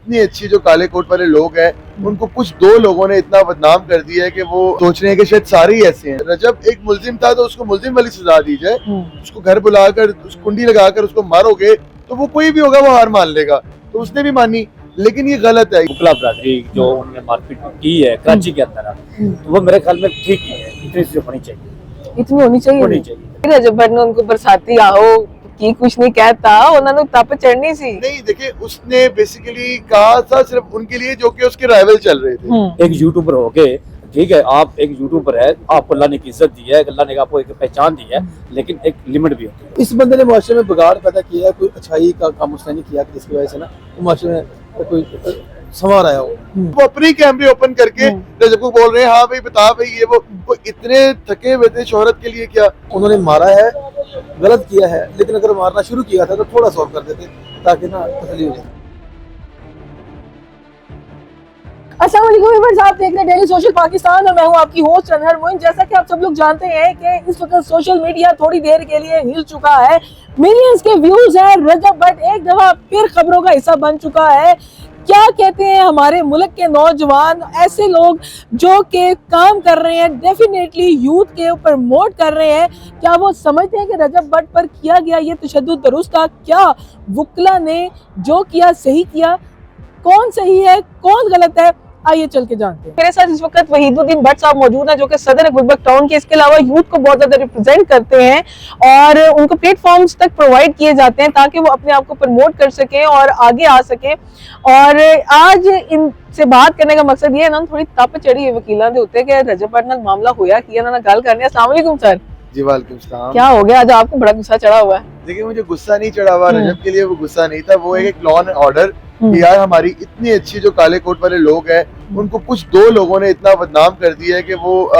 इतनी अच्छी जो काले कोट वाले लोग हैं उनको कुछ दो लोगों ने इतना बदनाम कर दिया है कि वो सोच रहे हैं कि शायद सारे ही ऐसे हैं। रजब एक मुल्जिम था तो उसको मुल्जिम वाली सजा दी जाए, उसको घर बुलाकर उस कुंडी लगाकर उसको मारोगे तो वो कोई भी होगा वो हार मान लेगा, तो उसने भी मानी, लेकिन ये गलत है। बुकला बरादरी जो उन्होंने मारपीट की है कराची के अंदर, तो वो मेरे ख्याल में ठीक नहीं है, इतनी चीजें होनी चाहिए, इतनी होनी चाहिए। रजब भट्ट ने उनको बरसाती आओ की कुछ नहीं कहता, उन्होंने तप चढ़नी सी नहीं। देखिए उसने बेसिकली कहा था सिर्फ उनके लिए जो कि उसके राइवल चल रहे थे। एक यूट्यूबर हो गए, ठीक है, आप एक यूट्यूबर है, आपको अल्लाह ने इज्जत दी है, अल्लाह ने आपको एक पहचान दी है, लेकिन एक लिमिट भी होती है। इस बंदे ने मुआशरे में बिगाड़ पैदा किया है, कोई अच्छाई का काम उसने नहीं किया, जिसकी वजह से ना मुआशरे में कोई संवार आया हो। वो अपने कैमरे ओपन करके रजब को बोल रहे हैं हाँ भाई बता भाई ये वो इतने थके हुए थे शोहरत के लिए। क्या उन्होंने मारा है, गलत किया है, लेकिन अगर मारना शुरू किया था तो थोड़ा सॉल्व कर देते ताकि ना तसल्ली हो जाए। अस्सलाम वालेकुम व्यूअर्स, आप देख रहे हैं डेली सोशल पाकिस्तान और मैं हूं आपकी होस्ट अनहर मोइन। जैसा कि आप सब लोग जानते हैं कि इस वक्त सोशल मीडिया थोड़ी देर के लिए हिल चुका है, मिलियंस के व्यूज हैं। रजब भट्ट एक दफा फिर खबरों का हिस्सा बन चुका है। क्या कहते हैं हमारे मुल्क के नौजवान, ऐसे लोग जो के काम कर रहे हैं, डेफिनेटली यूथ के ऊपर प्रमोट कर रहे हैं, क्या वो समझते हैं कि रजब भट्ट पर किया गया ये तशद्दुद दुरुस्त था? क्या वुकला ने जो किया सही किया? कौन सही है कौन गलत है, आइए चल के जानते हैं। मेरे साथ इस वक्त वहीदुद्दीन भट्ट साहब मौजूद हैं जो कि सदर गुलबर्ग टाउन के, इसके अलावा यूथ को बहुत ज्यादा रिप्रेजेंट करते हैं और उनको प्लेटफॉर्म्स तक प्रोवाइड किए जाते हैं ताकि वो अपने आप को प्रमोट कर सकें और आगे आ सकें। और आज इनसे बात करने का मकसद ये है ना, थोड़ी तप चढ़ी वकीलों के उत्ते कि रजब भट्ट नाल मामला होया कि ना गल करने। अस्सलाम वालेकुम सर। जी वालेकुम सलाम। क्या हो गया आज आपको बड़ा गुस्सा चढ़ा हुआ है? देखिए मुझे गुस्सा नहीं चढ़ा हुआ, रजब के लिए वो गुस्सा नहीं था, वो एक लॉ एंड ऑर्डर कि यार हमारी इतनी अच्छी जो काले कोट वाले लोग हैं उनको कुछ दो लोगों ने इतना बदनाम कर दिया है कि वो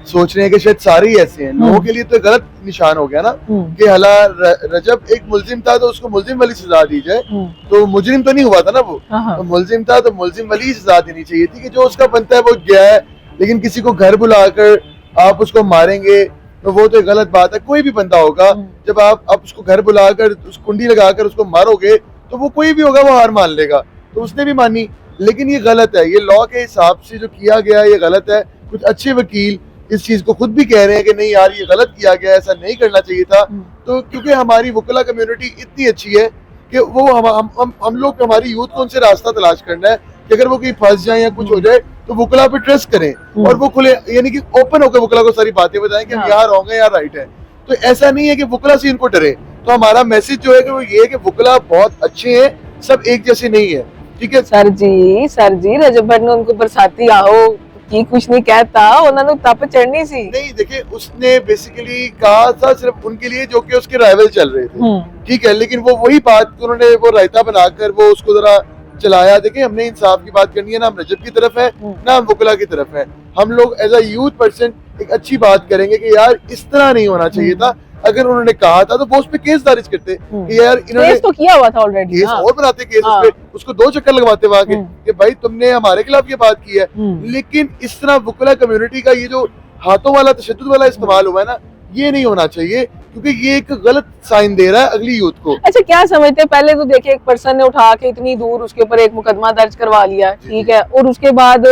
सोच रहे हैं कि शायद सारे ही ऐसे हैं। लोगों के लिए तो गलत निशान हो गया ना कि हला रजब एक मुल्जिम था तो उसको मुल्जिम वाली सजा दी जाए, तो मुजरिम तो नहीं हुआ था ना वो, तो मुल्जिम था तो मुल्जिम वाली सजा देनी चाहिए थी कि जो उसका बनता है वो गया है। लेकिन किसी को घर बुलाकर आप उसको मारेंगे तो वो तो गलत बात है। कोई भी बंदा होगा जब आप उसको घर बुलाकर उस कुंडी लगाकर उसको मारोगे तो वो कोई भी होगा वो हार मान लेगा, तो उसने भी मानी, लेकिन ये गलत है। ये लॉ के हिसाब से जो किया गया ये गलत है। कुछ अच्छे वकील इस चीज को खुद भी कह रहे हैं कि नहीं यार ये गलत किया गया, ऐसा नहीं करना चाहिए था। तो क्योंकि हमारी वकला कम्युनिटी इतनी अच्छी है कि वो हम लोग हमारी यूथ को उनसे रास्ता तलाश करना है कि अगर वो कहीं फंस जाए या कुछ हो जाए तो वकला पे ट्रस्ट करें और वो खुले यानी कि ओपन होकर वकला को सारी बातें बताएं कि हम यहाँ रॉन्ग है यहाँ राइट है। तो ऐसा नहीं है कि वकला से इनको डरे। तो हमारा मैसेज जो है कि वो ये है कि वकला बहुत अच्छे हैं, सब एक जैसे नहीं है। ठीक है सर जी रजब भट्ट ने उनको बरसाती आओ की कुछ नहीं कहता, उन्होंने तप चढ़नी सी। नहीं देखिए उसने बेसिकली कहा था सिर्फ उनके लिए जो कि उसके राइवल चल रहे थे, ठीक है, लेकिन वो वही बात उन्होंने वो रायता बनाकर वो उसको जरा चलाया। देखिए हमने इंसाफ की बात करनी है ना, हम रजब की तरफ है ना हम वकला की तरफ है। हम लोग एज अ यूथ पर्सन एक अच्छी बात करेंगे कि यार इस तरह नहीं होना चाहिए था। अगर उन्होंने कहा था तो वो उस पे केस दर्ज करते कि यार इन्होंने केस तो किया हुआ था ऑलरेडी, केस और बनाते केस उस पे, उसको 2 चक्कर लगवाते वहां के कि भाई तुमने हमारे खिलाफ ये बात की है। लेकिन इस तरह वकला कम्युनिटी का ये जो हाथों वाला तशद्दुद वाला इस्तेमाल हुआ है ना, ये नहीं होना चाहिए क्योंकि ये एक गलत साइन दे रहा है अगली यूथ को। अच्छा क्या समझते हैं, पहले तो देखिए एक पर्सन ने उठा के इतनी दूर उसके ऊपर एक मुकदमा दर्ज करवा लिया, ठीक है, और उसके बाद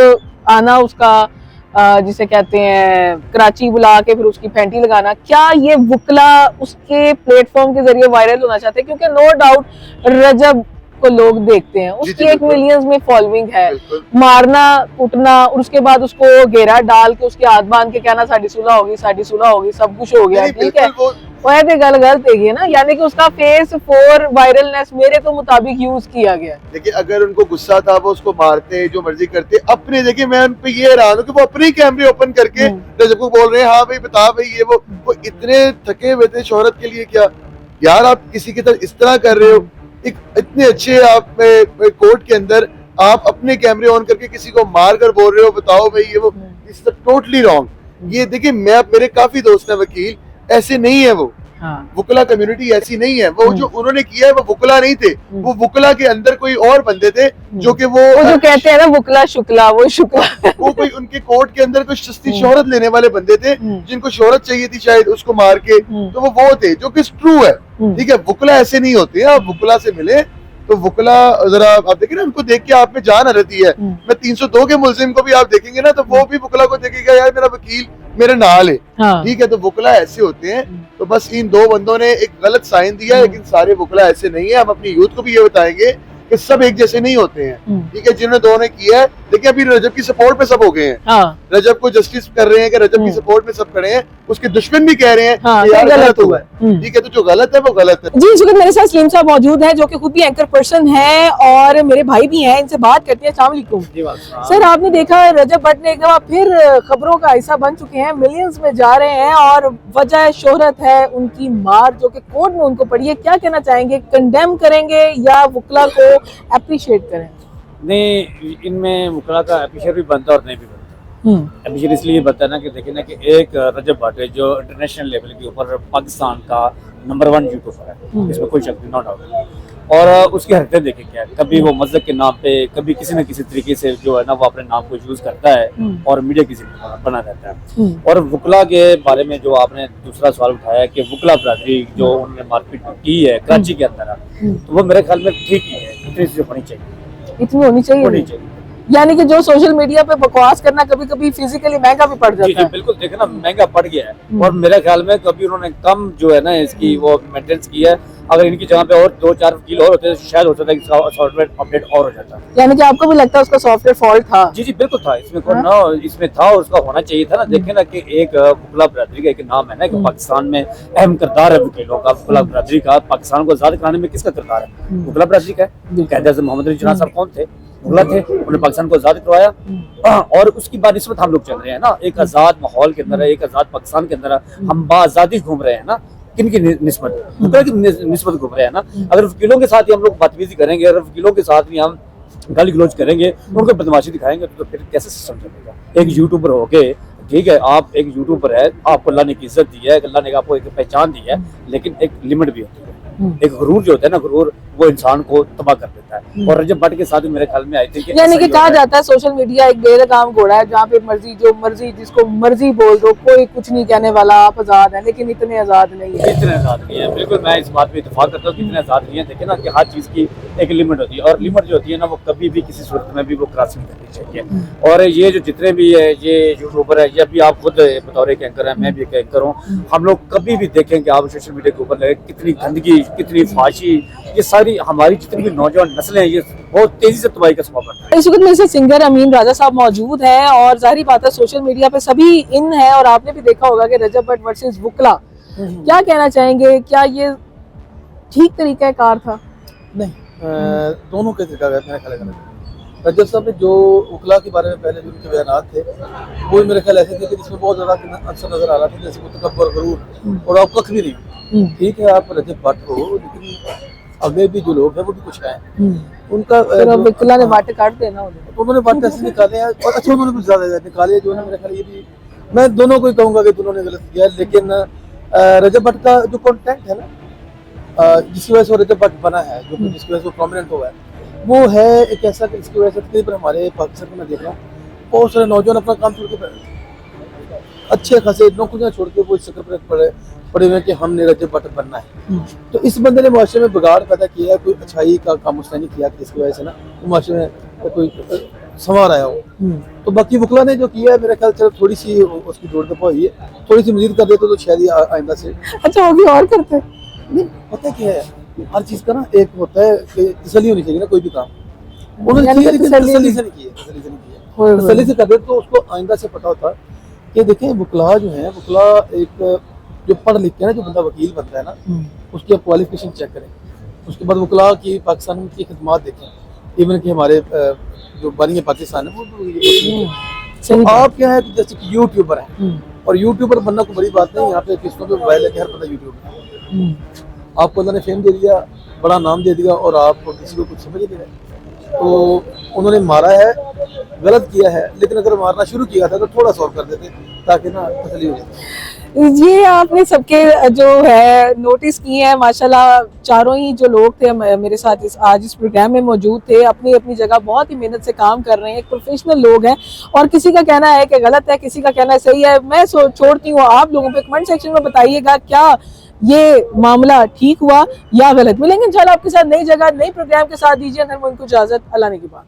आना उसका जिसे कहते हैं कराची बुला के फिर उसकी फैंटी लगाना। क्या ये वकला उसके प्लेटफॉर्म के जरिए वायरल होना चाहते हैं? क्योंकि नो डाउट रजब को लोग देखते हैं, उसकी एक मिलियंस में फॉलोइंग है। मारना कूटना और उसके बाद उसको घेरा डाल के उसके हाथ बांध के कहना साड़ी सुलह होगी सब कुछ हो गया, ठीक है, वो गल गलत है ना, यानी कि उसका फेस फॉर वायरलनेस मेरे तो मुताबिक यूज किया गया। देखिए अगर उनको गुस्सा था वो उसको मारते जो मर्जी करते अपने। देखिए मैं उन पे ये हैरान हूँ कि वो अपने ही कैमरे ओपन करके रजब को बोल रहे हैं हाँ भाई बता भाई ये वो इतने थके हुए थे शोहरत के लिए। क्या यार आप किसी की तरह इस तरह कर रहे हो? एक इतने अच्छे आप कोर्ट के अंदर आप अपने कैमरे ऑन करके किसी को मार कर बोल रहे हो बताओ भाई ये वो, इट्स टोटली रॉन्ग। ये देखिए मैं मेरे काफी दोस्त हैं वकील, ऐसे नहीं है वो। वकला कम्युनिटी ऐसी नहीं है। वो जो उन्होंने किया है वो वकला नहीं थे, वो वकला के अंदर कोई और बंदे थे जो कि वो जो कहते हैं ना वकला शुक्ला, वो शुक्ला वो कोई उनके कोर्ट के अंदर कोई सस्ती शोहरत लेने वाले बंदे थे जिनको शोहरत चाहिए थी शायद उसको मार के, तो वो थे जो कि ट्रू है। ठीक है वकला ऐसे नहीं होते हैं। आप वकला से मिले तो वकला जरा आप देखें ना, उनको देख के आप में जान आ रहती है। मैं 302 के मुल्जिम को भी आप देखेंगे ना, तो वो भी वकला को देखेगा, यार मेरा वकील मेरे नाल है। हाँ। ठीक है, तो वकला ऐसे होते हैं। तो बस इन दो बंदों ने एक गलत साइन दिया है, लेकिन सारे वकला ऐसे नहीं है। हम अपनी यूथ को भी ये बताएंगे कि सब एक जैसे नहीं होते हैं। ठीक है, जिन्होंने दो ने किया है, देखिए अभी रजब की सपोर्ट पे सब हो गए हैं। हाँ। रजब को जस्टिस कर रहे हैं कि रजब की सपोर्ट में सब खड़े हैं, उसके दुश्मन भी कह रहे हैं हाँ, कि यार गलत हुआ है। हम्म। ठीक है, तो जो गलत है वो गलत है। जी, इस वक्त मेरे साथ सलीम साहब मौजूद हैं, जो कि खुद भी एंकर पर्सन है और मेरे भाई भी हैं। इनसे बात करते हैं। अस्सलाम वालेकुम सर। आपने देखा रजब भट्ट ने एक दफा फिर खबरों का हिस्सा बन चुके हैं, मिलियंस में जा रहे हैं और वजह शोहरत है उनकी मार जो कि कोर्ट में उनको पड़ी है। क्या कहना चाहेंगे, कंडेम करेंगे या वकला को अप्रिशिएट करें? नहीं, इनमें वकला का अप्रिशिएट भी बनता है और नहीं भी बनता। अप्रिशिएट इसलिए बनता है ना कि देखिए ना कि एक रजब भट्ट है जो इंटरनेशनल लेवल के ऊपर पाकिस्तान का नंबर 1 यूट्यूबर है, इसमें कोई शक नॉट डाउट। और उसकी हरकतें देखें क्या है, कभी वो मज़हब के नाम पे, कभी किसी न किसी तरीके से जो है ना वो अपने नाम को यूज करता है और मीडिया किसी बना रहता है। और वकला के बारे में जो आपने दूसरा सवाल उठाया कि वकला बरादरी जो उन्होंने मारपीट की है कराची के अंदर, तो वो मेरे ख्याल में ठीक ही है, इतनी चीजें होनी चाहिए, इतनी होनी चाहिए। यानी कि जो सोशल मीडिया पे बकवास करना कभी कभी फिजिकली महंगा भी पड़ जाता है। बिल्कुल, देखे ना महंगा पड़ गया है। और मेरे ख्याल में कभी उन्होंने कम जो है ना इसकी वो मेंटेनेंस की है। अगर इनकी जगह पे और 2-4 वकील और होते तो शायद हो सकता है कि सॉफ्टवेयर अपडेट और हो जाता। यानी कि आपको भी लगता है उसका सॉफ्टवेयर फॉल्ट था? जी बिल्कुल था, इसमें कोई ना, इसमें था और उसका होना चाहिए था ना। देखे ना कि एक वकला बरादरी का एक नाम है ना कि पाकिस्तान में अहम किरदार है वकीलों का, वकला बरादरी का। पाकिस्तान को आजाद कराने में किसका किरदार है? वकला बरादरी का है। कायदे-ए-आज़म मोहम्मद अली जिन्ना साहब कौन थे? वकला थे, उन्होंने पाकिस्तान को आजाद करवाया। और उसकी बानिस्बत हम लोग चल रहे हैं ना, एक आजाद माहौल के अंदर, एक आजाद पाकिस्तान के अंदर हम बाआजादी घूम रहे हैं ना। किनकी निस्बत? वकला की निस्बत घूम रहे हैं ना। अगर वकीलों के साथ ही हम लोग बातचीत करेंगे, अगर वकीलों के साथ भी हम गाली गलौज करेंगे, उनको बदमाशी दिखाएंगे, तो फिर कैसे सिस्टम चलेगा? एक यूट्यूबर होके, ठीक है, आप एक यूट्यूबर है, आपको अल्लाह ने एक इज्जत दी है, अल्लाह ने आपको एक पहचान दी है, लेकिन एक लिमिट भी होती है। एक गुरूर जो होता है ना, गुरूर वो इंसान को तबाह कर देता है। और रजब भट्ट के साथ भी मेरे ख्याल में आई थी कि यानी कि कहा जाता है सोशल मीडिया एक बेलगाम घोड़ा है, जहाँ पे मर्जी जो मर्जी जिसको मर्जी बोल दो, कोई कुछ नहीं कहने वाला, आप आजाद हैं। लेकिन इतने आजाद नहीं है। इतने आजाद नहीं है, बिल्कुल मैं इस बात पे इत्तेफाक करता हूँ कि इतने आजाद नहीं है। देखिए ना कि हर चीज की एक लिमिट होती है, और लिमिट जो होती है ना वो कभी भी किसी सूरत में भी वो क्रॉस नहीं करनी चाहिए। और ये जो जितने भी है ये यूट्यूबर है, या भी आप खुद बतौर एक एंकर है, मैं भी एक एंकर हूँ, हम लोग कभी भी देखें कि आप सोशल मीडिया के ऊपर लगे कितनी गंदगी, कितनी फाशी, ये सारी हमारी जितनी भी नौजवान नस्लें हैं ये बहुत तेजी से तबाही का सबब बनता है। इस वक्त मेरे से सिंगर अमीन राजा साहब मौजूद हैं और जाहिर बात है सोशल मीडिया पे सभी इन है, और आपने भी देखा होगा कि रजब भट्ट वर्सेस वकला, क्या कहना चाहेंगे? क्या ये ठीक तरीका कार था? नहीं, दोनों के तरीका मेरा ख्याल है। रजब साहब ने जो वकला के बारे में पहले जो उनके बयान थे वो मेरे ख्याल ऐसे थे कि जिसमें बहुत ज्यादा अक्सर नजर आ रहा था, जैसे तकब्बुर, गरूर, और आप कख भी नहीं। ठीक है, आप रजब भट्ट हो, लेकिन आगे भी जो लोग हैं वो भी कुछ है उनका। वकला ने बातें काट देना, उन्होंने बातें ऐसे निकाले हैं और अच्छे उन्होंने कुछ ज्यादा निकाले जो है। मेरे ख्याल ये भी मैं दोनों को ही कहूँगा कि दोनों ने गलत किया है। लेकिन रजब भट्ट का जो कंटेंट है ना, जिसकी वजह से रजब भट्ट बना है, जो जिसकी वजह से प्रोमिनेंट हुआ है, वो है एक ऐसा कि इसकी वजह से तकरीबन हमारे पाकिस्तान में मैं देख रहा हूँ बहुत सारे नौजवान अपना काम छोड़ के अच्छे खासे नौकरियां छोड़ के वो इस चक्कर पर पड़े हुए कि हमने रजब भट्ट बनना है। तो इस बंदे ने मुआशरे में बिगाड़ पैदा किया है, कोई अच्छाई का काम उसने नहीं किया, जिसकी वजह से ना मुआशरे में कोई संवार आया हो। तो बाकी वकला ने जो किया है मेरे ख्याल से थोड़ी सी उसकी जोड़ दफा हुई है, थोड़ी सी मजीद कर देते तो शायद आइंदा से अच्छा वो भी और करते। नहीं पता क्या है, हर चीज का ना एक होता है कि तसल्ली होनी चाहिए ना, कोई भी काम उन्होंने किया लेकिन तसल्ली से नहीं किया। तसल्ली से कर दे तो उसको आइंदा से पता होता कि देखें वकला जो है, वकला एक जो पढ़ लिख के ना जो बंदा वकील बनता है ना, उसकी आप क्वालिफिकेशन चेक करें, उसके बाद वकला की पाकिस्तान की खिदमत देखें। इवन कि हमारे जो बनी पाकिस्तान है वो तो आप क्या है जैसे कि यूट्यूबर है, और यूट्यूबर बनना कोई बड़ी बात नहीं। यहाँ पे किस्तों पे मोबाइल है, हर बंदा यूट्यूबर, आपको अल्लाह ने फेम दे दिया, बड़ा नाम दे दिया, और आप किसी को कुछ समझ नहीं रहे। तो उन्होंने मारा है, गलत किया है, लेकिन अगर मारना शुरू किया था तो थोड़ा सा और कर देते ताकि ना तसल्ली हो जाए। ये आपने सबके जो है नोटिस किए हैं माशाल्लाह, चारों ही जो लोग थे मेरे साथ आज इस प्रोग्राम में मौजूद थे, अपनी अपनी जगह बहुत ही मेहनत से काम कर रहे हैं, एक प्रोफेशनल लोग हैं। और किसी का कहना है कि गलत है, किसी का कहना है सही है। मैं छोड़ती हूँ आप लोगों पे, कमेंट सेक्शन में बताइएगा क्या ये मामला ठीक हुआ या गलत। मिलेंगे इंशाल्लाह आपके साथ नई जगह नई प्रोग्राम के साथ। दीजिए हर मन को इजाजत, अल्लाह ने की बात।